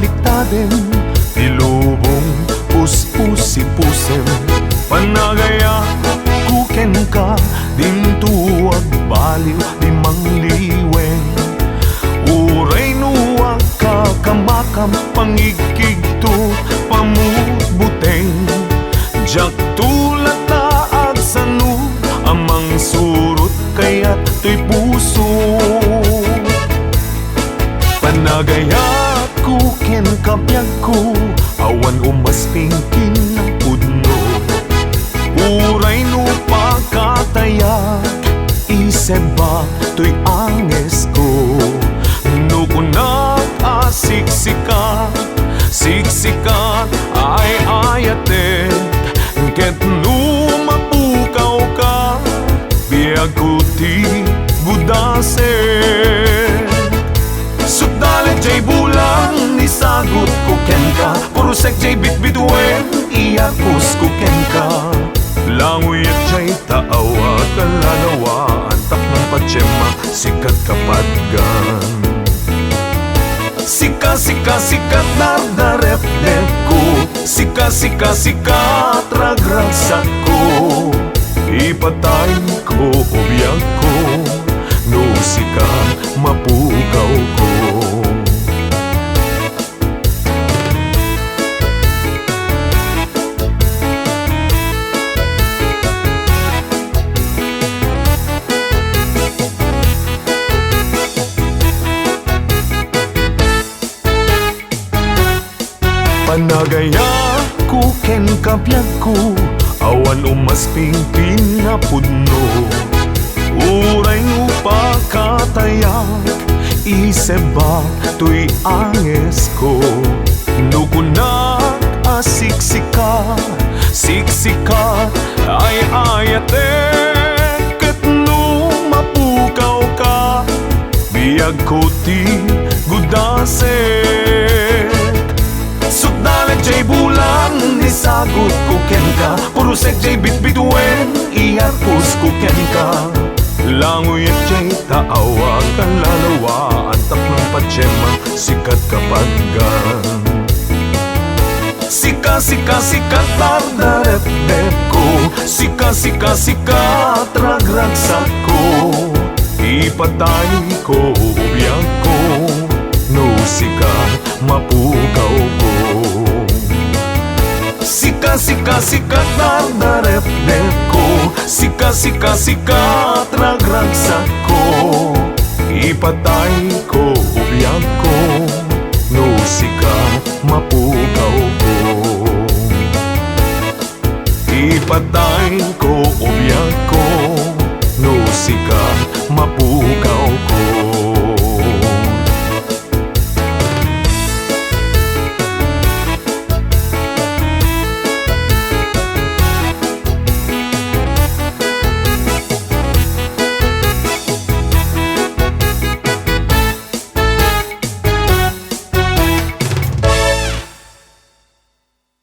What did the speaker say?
diktaden, ilubong pus-pusi-pusem. Panagaya kuken ka, dintuag baliw di mangliweng. Uray nuwag ka kamakam, pangigig to pamubuteng. Jak tulat taag sanu, amang surut kaya't to'y puso. Panagayat kuken kapyag ko, awan umasping kinapudno. Uray no pagkatayat, iseba to'y anges ko. Nukunak asiksikat, siksikat ay ayatet. Ket numapukaw ka, biyag ko ti budaset. Sugdalit jay bulang, nisagot ko ken ka. Purusek jay bitbitwen, iyakos ko ken ka. Languyat jay taawa, kalalawa, antak ng patsema, sikat kapadgan. Sika, sika, sikat, dardarep-dep ko. Sika, sika, sikat, ragragsak ko. Ipatay ko, ubiyag ko, no sika, mapukaw ko. Panagaya kuken kapyag ko, awan umasping pinapudno. Uray no pagkatayat, iseba to'y anges ko. Nukunak asiksikat, siksikat ay ayatek. Ket no mapukaw ka, biyag ko ti gudaset. Sugdalit jay bulang, nisagot ko ken ka. Purusek jay bitbitwen, iyarpos ko ken ka. Languyat jay taawa, kalalawa, antak ng patsema, sikat kapadgan. Sika, sika, sikat, dardarep-dep ko. Sika, sika, sikat, ragragsak ko. Ipatay ko, ubiyag ko, no sika, mapukaw ko. Sika, sika, sikat, dardarep-dep ko. Sika, sika, sikat, ragragsak ko. Ipatay ko, ubiyag ko, no sika, mapukaw ko. Ipatay ko, ubiyag